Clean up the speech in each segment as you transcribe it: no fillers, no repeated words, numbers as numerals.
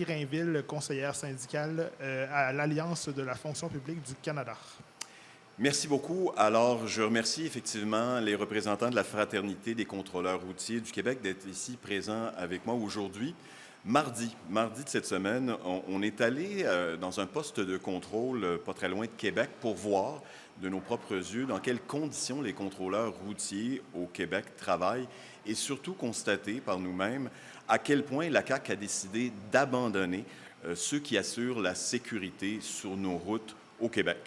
Rainville, conseillère syndicale à l'Alliance de la fonction publique du Canada. Merci beaucoup. Alors, je remercie effectivement les représentants de la Fraternité des contrôleurs routiers du Québec d'être ici présents avec moi aujourd'hui. Mardi de cette semaine, on est allé dans un poste de contrôle pas très loin de Québec pour voir de nos propres yeux dans quelles conditions les contrôleurs routiers au Québec travaillent et surtout constater par nous-mêmes à quel point la CAQ a décidé d'abandonner ceux qui assurent la sécurité sur nos routes au Québec.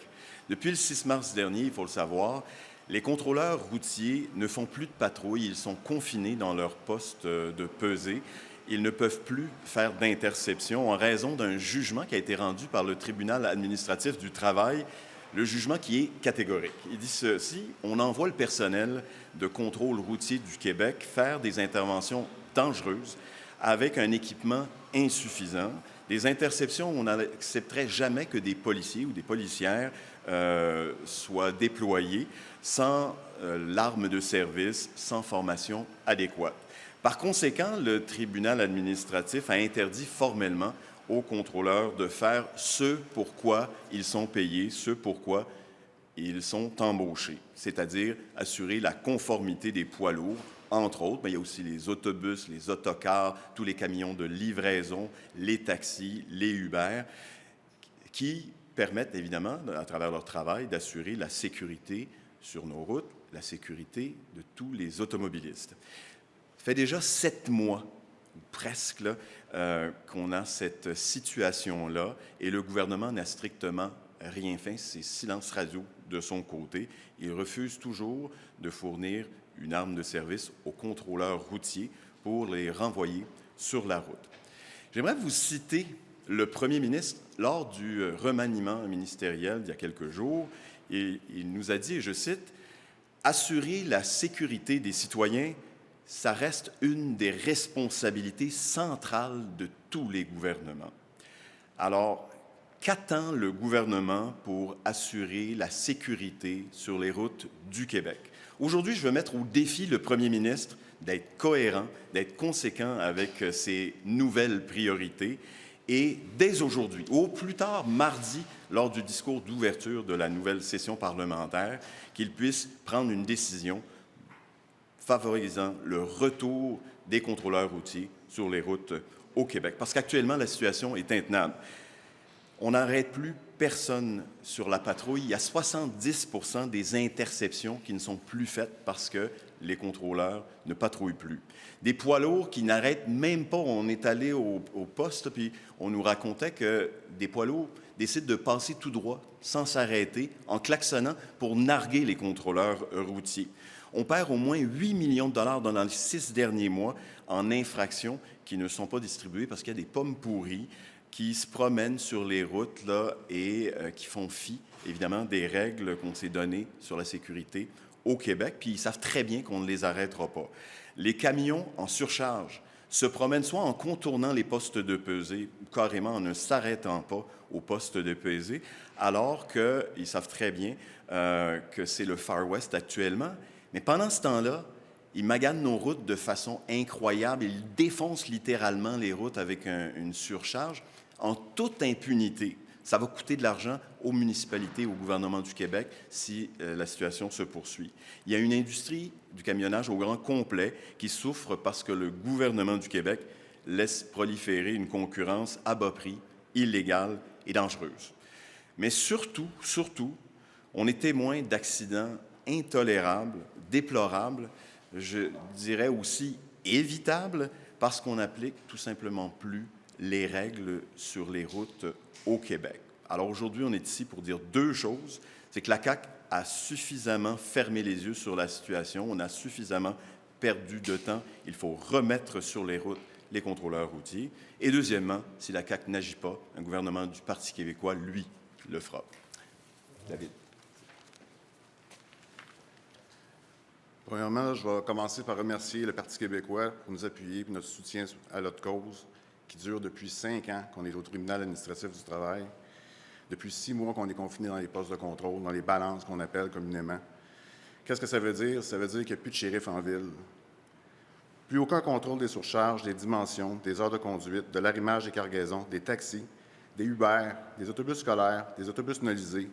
Depuis le 6 mars dernier, il faut le savoir, les contrôleurs routiers ne font plus de patrouille, ils sont confinés dans leur poste de pesée. Ils ne peuvent plus faire d'interception en raison d'un jugement qui a été rendu par le tribunal administratif du travail, le jugement qui est catégorique. Il dit ceci: on envoie le personnel de contrôle routier du Québec faire des interventions dangereuses avec un équipement insuffisant, des interceptions où on n'accepterait jamais que des policiers ou des policières soient déployés sans l'arme de service, sans formation adéquate. Par conséquent, le tribunal administratif a interdit formellement aux contrôleurs de faire ce pourquoi ils sont payés, ce pourquoi ils sont embauchés, c'est-à-dire assurer la conformité des poids lourds, entre autres, mais il y a aussi les autobus, les autocars, tous les camions de livraison, les taxis, les Uber, qui permettent évidemment, à travers leur travail, d'assurer la sécurité sur nos routes, la sécurité de tous les automobilistes. Ça fait déjà 7 mois, ou presque, qu'on a cette situation-là et le gouvernement n'a strictement rien fait. C'est silence radio de son côté. Il refuse toujours de fournir une arme de service aux contrôleurs routiers pour les renvoyer sur la route. J'aimerais vous citer le premier ministre lors du remaniement ministériel il y a quelques jours. Et il nous a dit, et je cite, « Assurer la sécurité des citoyens, ça reste une des responsabilités centrales de tous les gouvernements. » Alors, qu'attend le gouvernement pour assurer la sécurité sur les routes du Québec? Aujourd'hui, je veux mettre au défi le premier ministre d'être cohérent, d'être conséquent avec ses nouvelles priorités et dès aujourd'hui, au plus tard mardi, lors du discours d'ouverture de la nouvelle session parlementaire, qu'il puisse prendre une décision favorisant le retour des contrôleurs routiers sur les routes au Québec. Parce qu'actuellement, la situation est intenable. On n'arrête plus personne sur la patrouille. Il y a 70% des interceptions qui ne sont plus faites parce que les contrôleurs ne patrouillent plus. Des poids lourds qui n'arrêtent même pas. On est allé au poste, puis on nous racontait que des poids lourds décident de passer tout droit, sans s'arrêter, en klaxonnant pour narguer les contrôleurs routiers. On perd au moins 8 millions de dollars dans les 6 derniers mois en infractions qui ne sont pas distribuées parce qu'il y a des pommes pourries qui se promènent sur les routes là, et qui font fi, évidemment, des règles qu'on s'est données sur la sécurité au Québec, puis ils savent très bien qu'on ne les arrêtera pas. Les camions en surcharge se promènent soit en contournant les postes de pesée, ou carrément en ne s'arrêtant pas aux postes de pesée, alors qu'ils savent très bien que c'est le Far West actuellement. Mais pendant ce temps-là, ils maganent nos routes de façon incroyable. Ils défoncent littéralement les routes avec une surcharge en toute impunité. Ça va coûter de l'argent aux municipalités, au gouvernement du Québec si la situation se poursuit. Il y a une industrie du camionnage au grand complet qui souffre parce que le gouvernement du Québec laisse proliférer une concurrence à bas prix, illégale et dangereuse. Mais surtout, on est témoin d'accidents intolérables, déplorables, je dirais aussi évitables, parce qu'on n'applique tout simplement plus les règles sur les routes au Québec. Alors aujourd'hui, on est ici pour dire 2 choses. C'est que la CAQ a suffisamment fermé les yeux sur la situation, on a suffisamment perdu de temps, il faut remettre sur les routes les contrôleurs routiers. Et deuxièmement, si la CAQ n'agit pas, un gouvernement du Parti québécois, lui, le fera. David. Premièrement, je vais commencer par remercier le Parti québécois pour nous appuyer pour notre soutien à notre cause, qui dure depuis 5 ans qu'on est au tribunal administratif du travail, depuis 6 mois qu'on est confiné dans les postes de contrôle, dans les balances qu'on appelle communément. Qu'est-ce que ça veut dire? Ça veut dire qu'il n'y a plus de shérif en ville. Plus aucun contrôle des surcharges, des dimensions, des heures de conduite, de l'arrimage des cargaisons, des taxis, des Uber, des autobus scolaires, des autobus nolisés,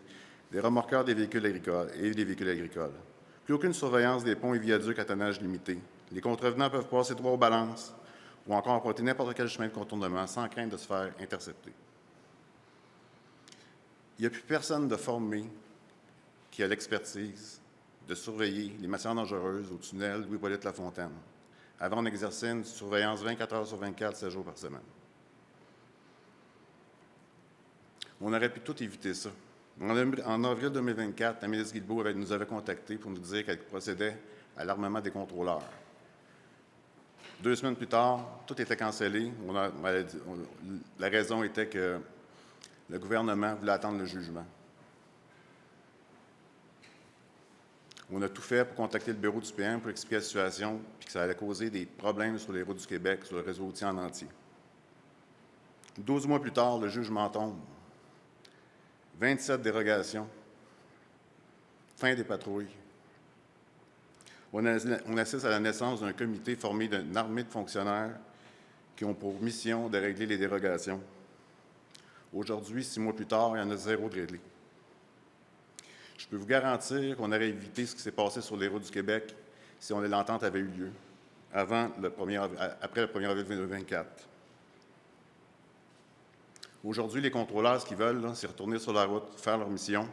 des remorqueurs des véhicules agricoles et des véhicules agricoles. Plus aucune surveillance des ponts et viaducs à tonnage limité. Les contrevenants peuvent passer droit aux balances ou encore emprunter n'importe quel chemin de contournement sans crainte de se faire intercepter. Il n'y a plus personne de formé qui a l'expertise de surveiller les matières dangereuses au tunnel Louis-Hippolyte-Lafontaine. Avant, on exerçait une surveillance 24 heures sur 24, 7 jours par semaine. On aurait pu tout éviter ça. En avril 2024, la ministre Guilbeault nous avait contactés pour nous dire qu'elle procédait à l'armement des contrôleurs. 2 semaines plus tard, tout était cancellé. La raison était que le gouvernement voulait attendre le jugement. On a tout fait pour contacter le bureau du PM pour expliquer la situation puis que ça allait causer des problèmes sur les routes du Québec, sur le réseau routier en entier. 12 mois plus tard, le jugement tombe. 27 dérogations. Fin des patrouilles. On assiste à la naissance d'un comité formé d'une armée de fonctionnaires qui ont pour mission de régler les dérogations. Aujourd'hui, 6 mois plus tard, il y en a 0 de réglé. Je peux vous garantir qu'on aurait évité ce qui s'est passé sur les routes du Québec si l'entente avait eu lieu après le 1er avril 2024. Aujourd'hui, les contrôleurs, ce qu'ils veulent, c'est retourner sur la route, faire leur mission,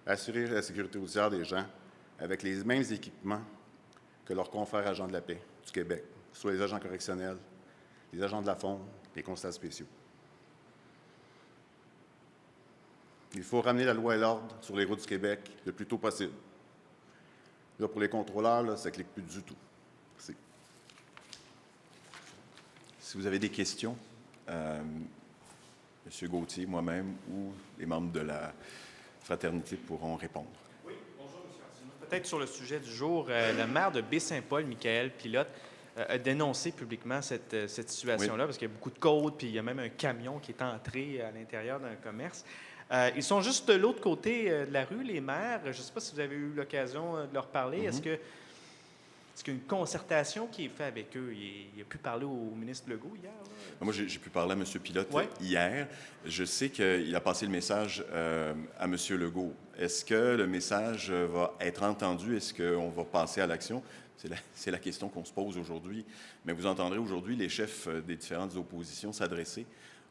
assurer la sécurité routière des gens avec les mêmes équipements que leurs confrères agents de la paix du Québec, soit les agents correctionnels, les agents de la Fonde, les constables spéciaux. Il faut ramener la loi et l'ordre sur les routes du Québec le plus tôt possible. Là, pour les contrôleurs, là, ça ne clique plus du tout. Merci. Si vous avez des questions, M. Gauthier, moi-même ou les membres de la fraternité pourront répondre. Oui, bonjour, M. Arsenault. Peut-être sur le sujet du jour, le maire de Baie-Saint-Paul, Michael Pilote, a dénoncé publiquement cette situation-là, parce qu'il y a beaucoup de côtes, puis il y a même un camion qui est entré à l'intérieur d'un commerce. Ils sont juste de l'autre côté de la rue, les maires. Je ne sais pas si vous avez eu l'occasion de leur parler. Est-ce qu'il y a une concertation qui est faite avec eux? Il a pu parler au ministre Legault hier? Là? Moi, j'ai pu parler à M. Pilote hier. Je sais qu'il a passé le message à M. Legault. Est-ce que le message va être entendu? Est-ce qu'on va passer à l'action? C'est la question qu'on se pose aujourd'hui. Mais vous entendrez aujourd'hui les chefs des différentes oppositions s'adresser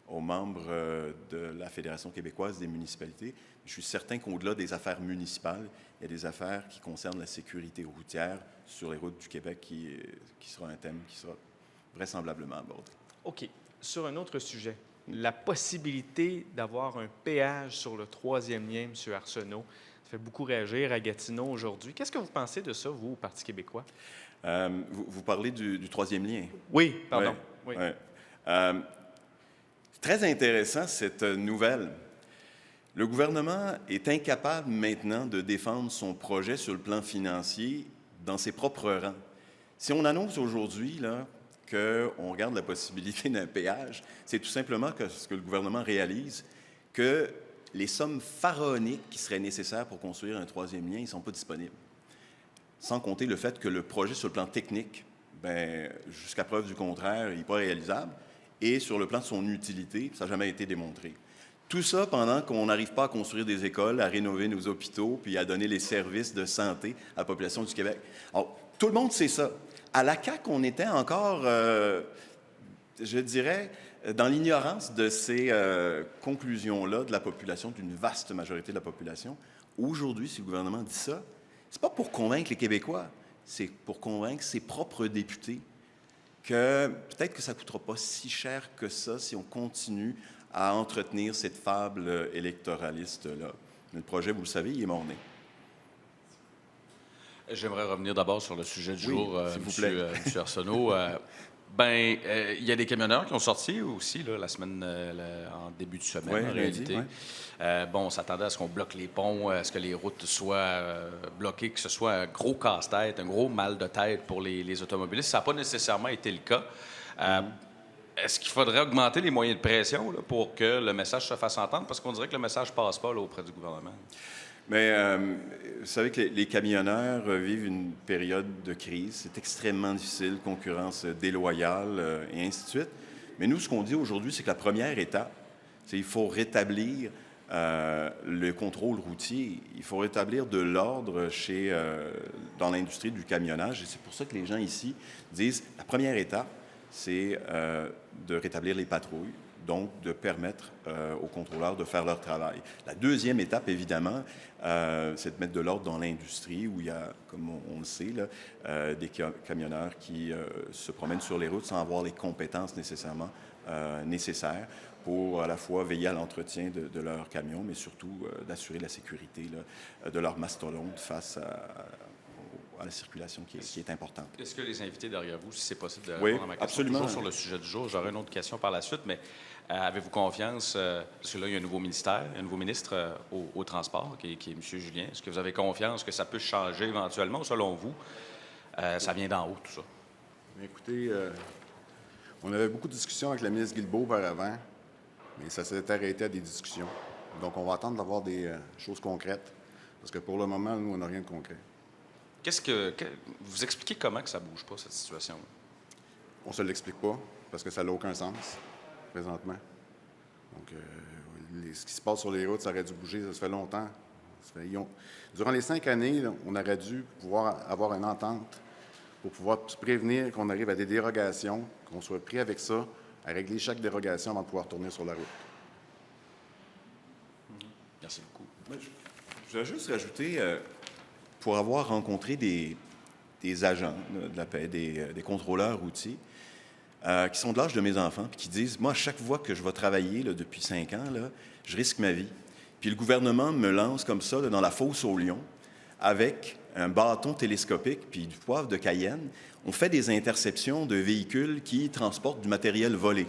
aux membres de la Fédération québécoise des municipalités. Je suis certain qu'au-delà des affaires municipales, il y a des affaires qui concernent la sécurité routière sur les routes du Québec qui sera un thème qui sera vraisemblablement abordé. OK. Sur un autre sujet, la possibilité d'avoir un péage sur le 3e lien, M. Arsenault, ça fait beaucoup réagir à Gatineau aujourd'hui. Qu'est-ce que vous pensez de ça, vous, au Parti québécois? Vous parlez du 3e lien? Oui, pardon. Oui. Très intéressant, cette nouvelle. Le gouvernement est incapable maintenant de défendre son projet sur le plan financier dans ses propres rangs. Si on annonce aujourd'hui qu'on regarde la possibilité d'un péage, c'est tout simplement ce que le gouvernement réalise, que les sommes pharaoniques qui seraient nécessaires pour construire un 3e lien ne sont pas disponibles. Sans compter le fait que le projet sur le plan technique, jusqu'à preuve du contraire, il n'est pas réalisable. Et sur le plan de son utilité, ça n'a jamais été démontré. Tout ça pendant qu'on n'arrive pas à construire des écoles, à rénover nos hôpitaux, puis à donner les services de santé à la population du Québec. Alors, tout le monde sait ça. À la CAQ, on était encore, je dirais, dans l'ignorance de ces conclusions-là de la population, d'une vaste majorité de la population. Aujourd'hui, si le gouvernement dit ça, c'est pas pour convaincre les Québécois, c'est pour convaincre ses propres députés que peut-être que ça ne coûtera pas si cher que ça si on continue à entretenir cette fable électoraliste-là. Mais le projet, vous le savez, il est mort-né. J'aimerais revenir d'abord sur le sujet du jour, s'il vous plaît. M. Arsenault. Il y a des camionneurs qui ont sorti aussi la semaine, en début de semaine, en réalité. On s'attendait à ce qu'on bloque les ponts, à ce que les routes soient bloquées, que ce soit un gros casse-tête, un gros mal de tête pour les automobilistes. Ça n'a pas nécessairement été le cas. Est-ce qu'il faudrait augmenter les moyens de pression pour que le message se fasse entendre? Parce qu'on dirait que le message ne passe pas auprès du gouvernement. Mais vous savez que les camionneurs vivent une période de crise. C'est extrêmement difficile, concurrence déloyale et ainsi de suite. Mais nous, ce qu'on dit aujourd'hui, c'est que la première étape, c'est qu'il faut rétablir le contrôle routier. Il faut rétablir de l'ordre dans l'industrie du camionnage. Et c'est pour ça que les gens ici disent la première étape, c'est de rétablir les patrouilles, donc de permettre aux contrôleurs de faire leur travail. La deuxième étape, évidemment, c'est de mettre de l'ordre dans l'industrie où il y a, comme on le sait, là, des camionneurs qui se promènent sur les routes sans avoir les compétences nécessaires pour à la fois veiller à l'entretien de leurs camions, mais surtout d'assurer la sécurité là, de leurs mastodontes face à la circulation qui est importante. Est-ce que les invités derrière vous, si c'est possible de Oui, répondre à ma question, absolument. toujours sur le sujet du jour, j'aurai une autre question par la suite, mais avez-vous confiance, parce que là, il y a un nouveau ministère, un nouveau ministre au transport, qui est M. Julien. Est-ce que vous avez confiance que ça peut changer éventuellement, ou selon vous, ça vient d'en haut, tout ça? Écoutez, on avait beaucoup de discussions avec la ministre Guilbeault auparavant, mais ça s'est arrêté à des discussions. Donc, on va attendre d'avoir des choses concrètes, parce que pour le moment, nous, on n'a rien de concret. Vous expliquez comment que ça ne bouge pas, cette situation-là? On ne se l'explique pas, parce que ça n'a aucun sens, présentement. Donc, ce qui se passe sur les routes, ça aurait dû bouger, ça fait longtemps. Durant les 5 années, là, on aurait dû pouvoir avoir une entente pour pouvoir se prévenir qu'on arrive à des dérogations, qu'on soit pris avec ça, à régler chaque dérogation avant de pouvoir tourner sur la route. Merci beaucoup. Je vais juste rajouter, pour avoir rencontré des agents là, de la paix, des contrôleurs routiers, qui sont de l'âge de mes enfants, puis qui disent, moi, à chaque fois que je vais travailler là, depuis 5 ans, là, je risque ma vie. Puis le gouvernement me lance comme ça là, dans la fosse au lion, avec un bâton télescopique puis du poivre de Cayenne. On fait des interceptions de véhicules qui transportent du matériel volé,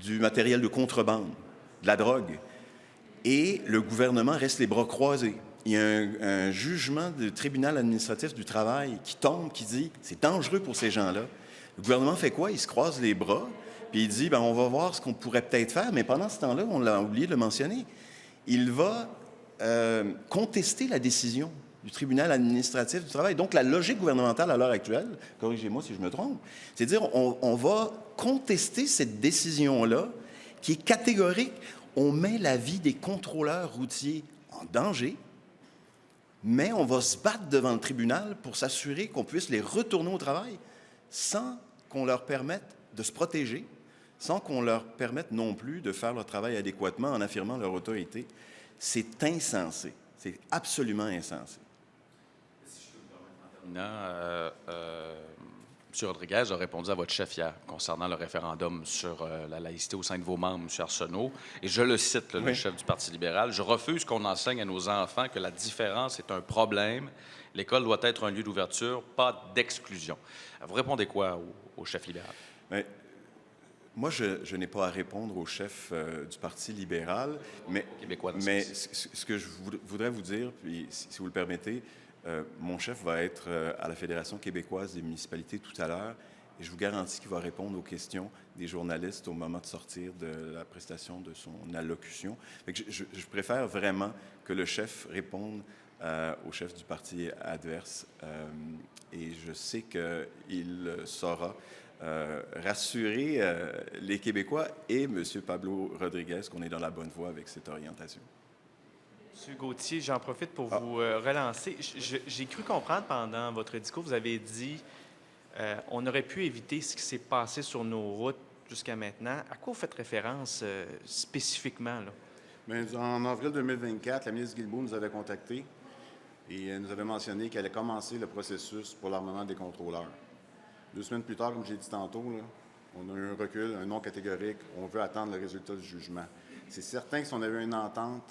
du matériel de contrebande, de la drogue. Et le gouvernement reste les bras croisés. Il y a un jugement du tribunal administratif du travail qui tombe, qui dit c'est dangereux pour ces gens-là. Le gouvernement fait quoi? Il se croise les bras, puis il dit ben, on va voir ce qu'on pourrait peut-être faire, mais pendant ce temps-là, on l'a oublié de le mentionner, il va contester la décision du tribunal administratif du travail. Donc, la logique gouvernementale à l'heure actuelle, corrigez-moi si je me trompe, c'est de dire on va contester cette décision-là qui est catégorique. On met la vie des contrôleurs routiers en danger, mais on va se battre devant le tribunal pour s'assurer qu'on puisse les retourner au travail sans qu'on leur permette de se protéger, sans qu'on leur permette non plus de faire leur travail adéquatement en affirmant leur autorité. C'est insensé. C'est absolument insensé. M. Rodriguez a répondu à votre chef hier concernant le référendum sur la laïcité au sein de vos membres, M. Arsenault. Et je le cite, le chef du Parti libéral. « Je refuse qu'on enseigne à nos enfants que la différence est un problème. L'école doit être un lieu d'ouverture, pas d'exclusion. » Vous répondez quoi au chef libéral? Bien, moi, je n'ai pas à répondre au chef du Parti libéral, mais ce que je voudrais vous dire, puis si vous le permettez, mon chef va être à la Fédération québécoise des municipalités tout à l'heure et je vous garantis qu'il va répondre aux questions des journalistes au moment de sortir de la prestation de son allocution. Fait que je préfère vraiment que le chef réponde au chef du parti adverse et je sais qu'il saura rassurer les Québécois et M. Pablo Rodriguez qu'on est dans la bonne voie avec cette orientation. M. Gauthier, j'en profite pour vous relancer. J'ai cru comprendre pendant votre discours, vous avez dit on aurait pu éviter ce qui s'est passé sur nos routes jusqu'à maintenant. À quoi vous faites référence spécifiquement? Là? Bien, en avril 2024, la ministre Guilbeault nous avait contactés et elle nous avait mentionné qu'elle allait commencer le processus pour l'armement des contrôleurs. 2 semaines plus tard, comme j'ai dit tantôt, là, on a eu un recul, un non catégorique. On veut attendre le résultat du jugement. C'est certain que si on avait eu une entente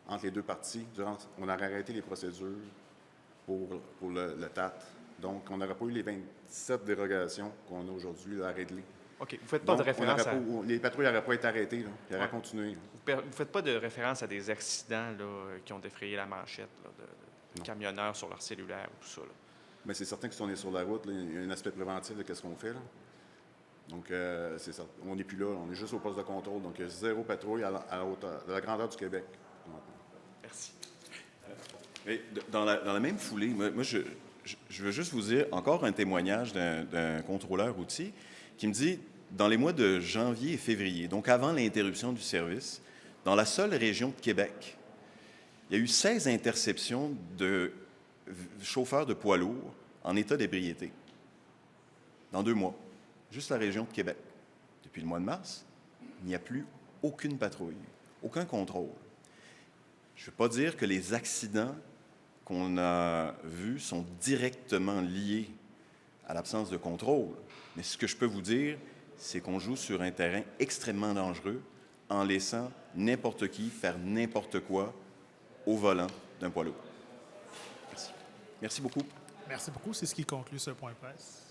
entre les deux parties, on aurait arrêté les procédures pour le TAT. Donc, on n'aurait pas eu les 27 dérogations qu'on a aujourd'hui à régler. OK. Vous ne faites pas de référence à... Les patrouilles n'auraient pas été arrêtées. Là. Ils auraient continué. Vous ne faites pas de référence à des accidents là, qui ont défrayé la manchette là, de camionneurs sur leur cellulaire ou tout ça? Là. Bien, c'est certain que si on est sur la route, là, il y a un aspect préventif de ce qu'on fait. Là. Donc, c'est ça. On n'est plus là. On est juste au poste de contrôle. Donc, il y a 0 patrouille à la grandeur du Québec. Merci. Et dans la même foulée, moi, je veux juste vous dire encore un témoignage d'un contrôleur routier qui me dit, dans les mois de janvier et février, donc avant l'interruption du service, dans la seule région de Québec, il y a eu 16 interceptions de chauffeurs de poids lourds en état d'ébriété. Dans 2 mois. Juste la région de Québec. Depuis le mois de mars, il n'y a plus aucune patrouille, aucun contrôle. Je ne veux pas dire que les accidents qu'on a vus sont directement liés à l'absence de contrôle, mais ce que je peux vous dire, c'est qu'on joue sur un terrain extrêmement dangereux en laissant n'importe qui faire n'importe quoi au volant d'un poids lourd. Merci. Merci beaucoup. Merci beaucoup. C'est ce qui conclut ce point presse.